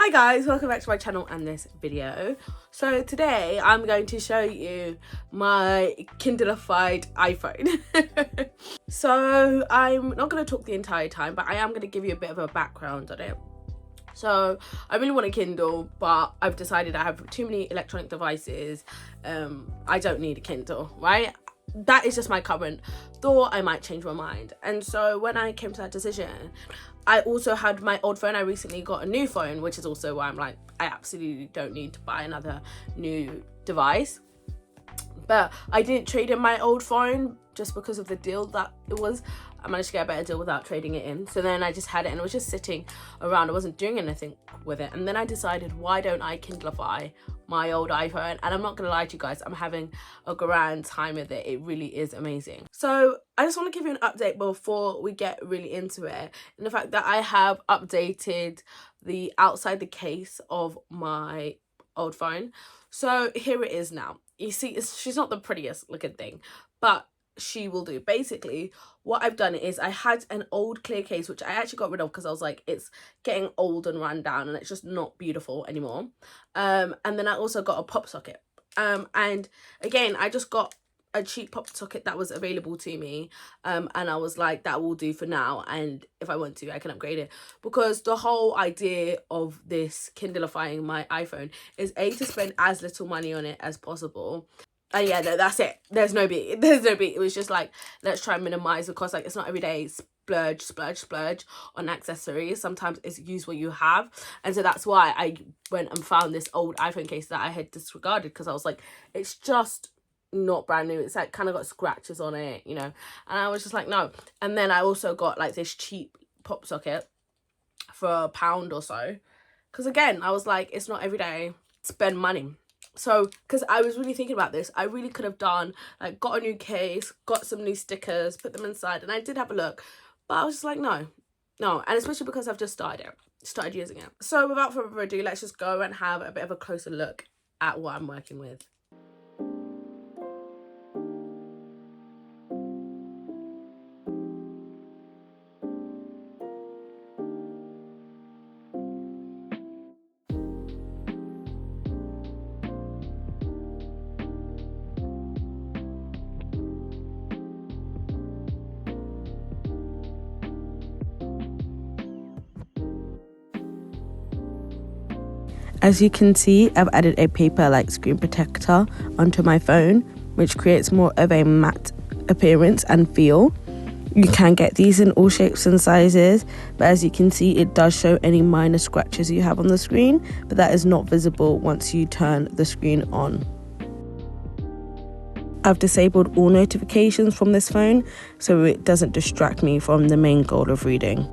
Hi guys, welcome back to my channel and this video. So today I'm going to show you my Kindleified iPhone. So I'm not going to talk the entire time, but I am going to give you a bit of a background on it. So I really want a Kindle, but I've decided I have too many electronic devices. I don't need a Kindle, right? That is just my current thought. I might change my mind. And so when I came to that decision, I also had my old phone. I recently got a new phone, which is also why I'm like, I absolutely don't need to buy another new device. But I didn't trade in my old phone just because of the deal that it was. I managed to get a better deal without trading it in. So then I just had it and it was just sitting around. I wasn't doing anything with it. And then I decided, why don't I Kindleify my old iPhone? And I'm not gonna lie to you guys, I'm having a grand time with it. It really is amazing. So I just want to give you an update before we get really into it, and the fact that I have updated the outside the case of my old phone. So here it is now. You see, she's not the prettiest looking thing, but she will do. Basically, what I've done is I had an old clear case, which I actually got rid of because I was like, it's getting old and run down and it's just not beautiful anymore. And then I also got a pop socket. And again, I just got a cheap pop socket that was available to me, and I was like, that will do for now, and if I want to I can upgrade it, because the whole idea of this Kindleifying my iPhone is to spend as little money on it as possible. And yeah, no, that's it. There's no beat. It was just like, let's try and minimize the cost. Like, it's not every day splurge on accessories. Sometimes it's use what you have. And so that's why I went and found this old iPhone case that I had disregarded, because I was like, it's just not brand new. It's like kind of got scratches on it, you know. And I was just like, no. And then I also got like this cheap pop socket for £1 or so, because again, I was like, it's not every day spend money. So because I was really thinking about this, I really could have done like, got a new case, got some new stickers, put them inside, and I did have a look, but I was just like, no. And especially because I've just started using it. So without further ado, let's just go and have a bit of a closer look at what I'm working with. As you can see, I've added a paper-like screen protector onto my phone, which creates more of a matte appearance and feel. You can get these in all shapes and sizes, but as you can see, it does show any minor scratches you have on the screen, but that is not visible once you turn the screen on. I've disabled all notifications from this phone, so it doesn't distract me from the main goal of reading.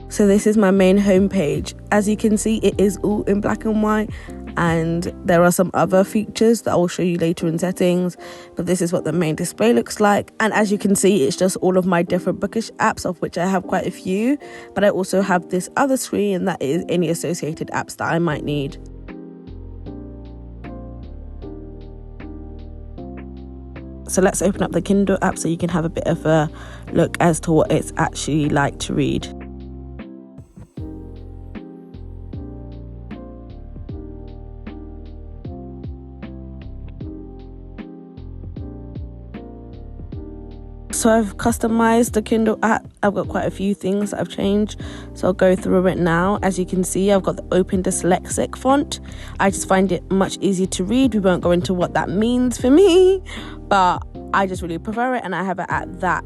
So this is my main homepage. As you can see, it is all in black and white, and there are some other features that I will show you later in settings, but this is what the main display looks like. And as you can see, it's just all of my different bookish apps, of which I have quite a few, but I also have this other screen that is any associated apps that I might need. So let's open up the Kindle app so you can have a bit of a look as to what it's actually like to read. So I've customized the Kindle app. I've got quite a few things that I've changed, so I'll go through it now. As you can see, I've got the Open Dyslexic font. I just find it much easier to read. We won't go into what that means for me, but I just really prefer it, and I have it at that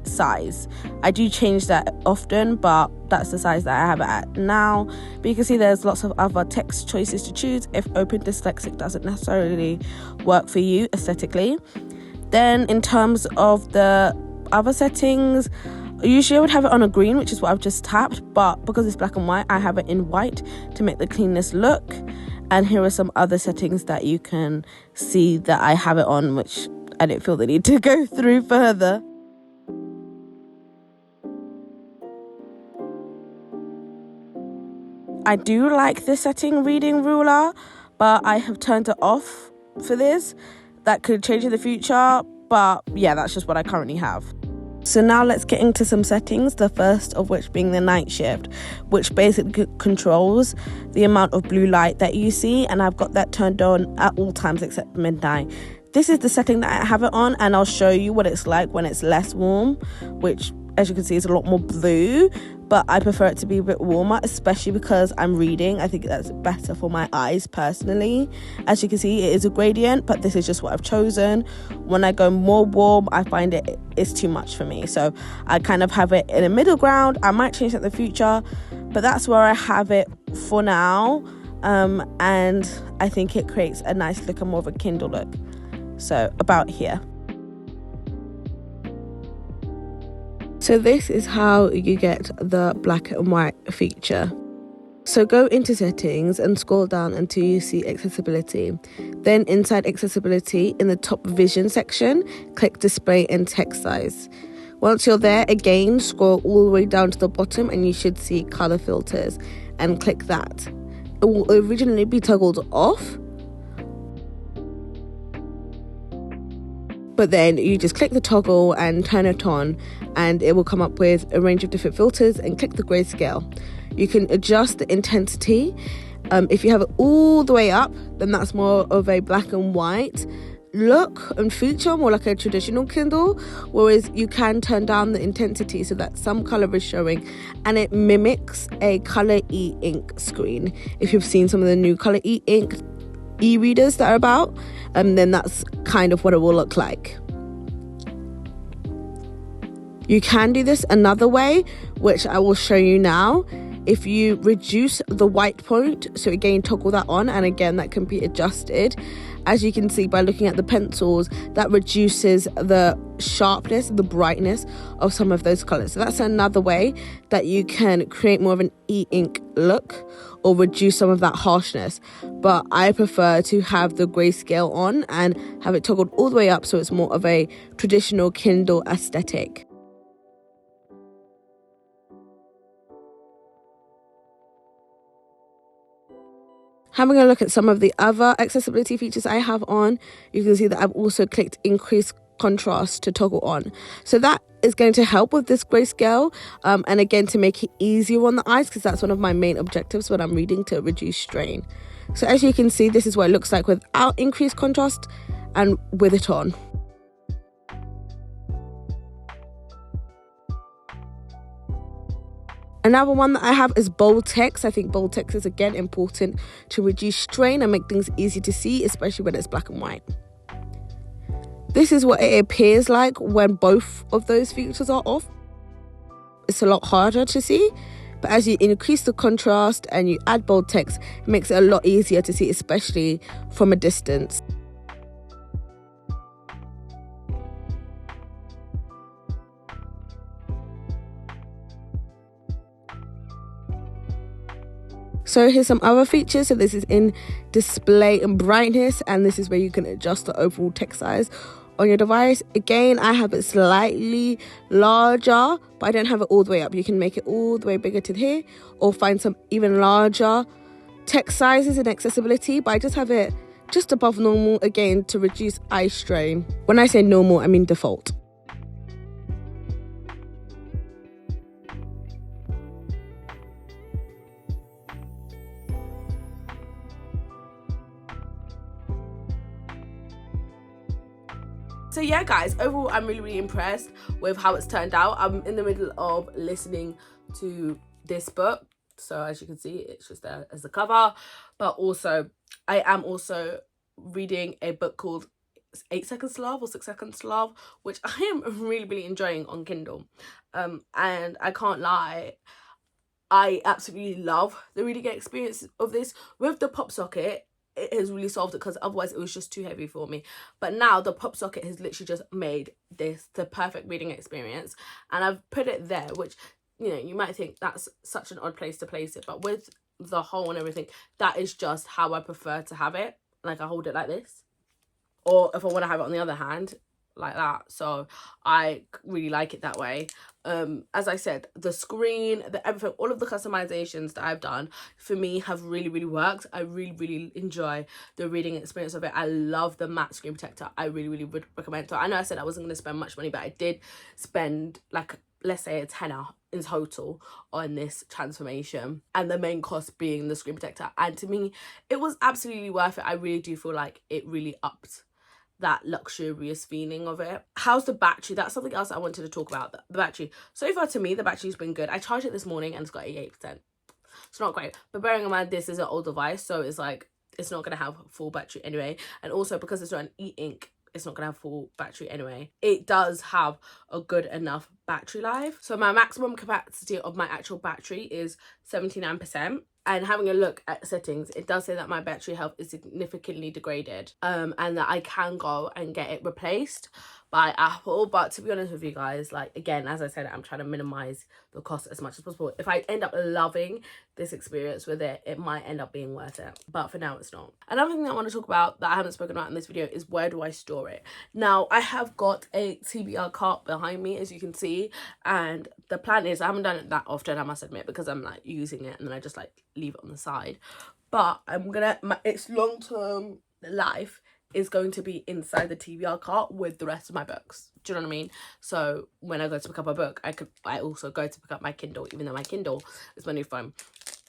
size. I do change that often, but that's the size that I have it at now. But you can see there's lots of other text choices to choose if Open Dyslexic doesn't necessarily work for you aesthetically. Then in terms of the other settings, usually I would have it on a green, which is what I've just tapped, but because it's black and white, I have it in white to make the cleanest look. And here are some other settings that you can see that I have it on, which I didn't feel the need to go through further. I do like this setting, reading ruler, but I have turned it off for this. That could change in the future, but yeah, that's just what I currently have. So now let's get into some settings, the first of which being the night shift, which basically controls the amount of blue light that you see, and I've got that turned on at all times except midnight. This is the setting that I have it on, and I'll show you what it's like when it's less warm, which as you can see is a lot more blue, but I prefer it to be a bit warmer, especially because I'm reading. I think that's better for my eyes personally. As you can see, it is a gradient, but this is just what I've chosen. When I go more warm, I find it's too much for me, so I kind of have it in a middle ground. I might change it in the future, but that's where I have it for now, and I think it creates a nice look and more of a Kindle look. So about here. So this is how you get the black and white feature. So go into settings and scroll down until you see accessibility. Then inside accessibility, in the top vision section, click display and text size. Once you're there, again, scroll all the way down to the bottom and you should see color filters and click that. It will originally be toggled off, but then you just click the toggle and turn it on, and it will come up with a range of different filters, and click the grayscale. You can adjust the intensity. If you have it all the way up, then that's more of a black and white look and feature, more like a traditional Kindle, whereas you can turn down the intensity so that some color is showing and it mimics a color e-ink screen. If you've seen some of the new color e-ink e-readers that are about, then that's kind of what it will look like. You can do this another way, which I will show you now. If you reduce the white point, so again toggle that on, and again that can be adjusted. As you can see by looking at the pencils, that reduces the sharpness, the brightness of some of those colors. So that's another way that you can create more of an e-ink look or reduce some of that harshness. But I prefer to have the grayscale on and have it toggled all the way up so it's more of a traditional Kindle aesthetic. Having a look at some of the other accessibility features I have on, you can see that I've also clicked increase contrast to toggle on. So that is going to help with this grayscale, and again to make it easier on the eyes, because that's one of my main objectives when I'm reading, to reduce strain. So as you can see, this is what it looks like without increased contrast and with it on. Another one that I have is bold text. I think bold text is again important to reduce strain and make things easy to see, especially when it's black and white. This is what it appears like when both of those features are off. It's a lot harder to see, but as you increase the contrast and you add bold text, it makes it a lot easier to see, especially from a distance. So here's some other features. So this is in display and brightness, and this is where you can adjust the overall text size on your device. Again, I have it slightly larger, but I don't have it all the way up. You can make it all the way bigger to here, or find some even larger text sizes in accessibility, but I just have it just above normal, again to reduce eye strain. When I say normal, I mean default. So yeah guys, overall I'm really impressed with how it's turned out. I'm in the middle of listening to this book, so as you can see it's just there as the cover, but also I am also reading a book called 8 Seconds to Love or 6 Seconds to Love, which I am really enjoying on Kindle, and I can't lie, I absolutely love the reading experience of this. With the pop socket, it has really solved it, because otherwise it was just too heavy for me. But now the pop socket has literally just made this the perfect reading experience, and I've put it there, which, you know, you might think that's such an odd place to place it, but with the hole and everything, that is just how I prefer to have it. Like, I hold it like this, or if I want to have it on the other hand, like that, so I really like it that way. As I said, the screen, the everything, all of the customizations that I've done for me have really worked. I really enjoy the reading experience of it. I love the matte screen protector. I really would recommend it. So I know I said I wasn't going to spend much money, but I did spend, like, let's say a tenner in total on this transformation, and the main cost being the screen protector, and to me it was absolutely worth it. I really do feel like it really upped that luxurious feeling of it. How's the battery? That's something else I wanted to talk about. The battery, so far to me the battery's been good. I charged it this morning and it's got 88%. It's not great, but bearing in mind this is an old device, so it's like it's not gonna have full battery anyway, and also because it's not an e-ink, it's not gonna have full battery anyway. It does have a good enough battery life. So my maximum capacity of my actual battery is 79%. And having a look at settings, it does say that my battery health is significantly degraded, and that I can go and get it replaced by Apple. But to be honest with you guys, like, again, as I said, I'm trying to minimize the cost as much as possible. If I end up loving this experience with it, it might end up being worth it, but for now it's not. Another thing that I want to talk about that I haven't spoken about in this video is where do I store it. Now I have got a TBR cart behind me, as you can see, and the plan is, I haven't done it that often, I must admit, because I'm like using it and then I just like leave it on the side, but I'm gonna, its long-term life is going to be inside the TBR cart with the rest of my books. Do you know what I mean? So when I go to pick up a book, I also go to pick up my Kindle, even though my Kindle is my new phone.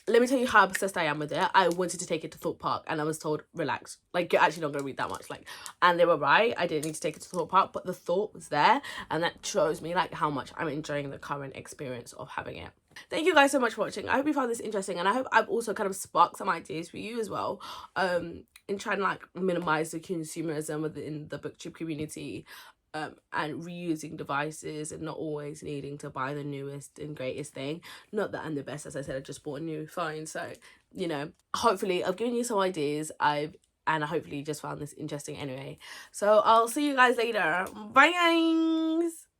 Let me tell you how obsessed I am with it. I wanted to take it to Thought Park and I was told, relax, like, you're actually not going to read that much. Like, and they were right, I didn't need to take it to Thought Park, but the thought was there, and that shows me like how much I'm enjoying the current experience of having it. Thank you guys so much for watching. I hope you found this interesting, and I hope I've also kind of sparked some ideas for you as well, in trying to like minimize the consumerism within the booktube community, and reusing devices and not always needing to buy the newest and greatest thing. Not that I'm the best, as I said, I just bought a new phone, so, you know, hopefully I've given you some ideas, and I hopefully you just found this interesting anyway. So I'll see you guys later. Bye guys.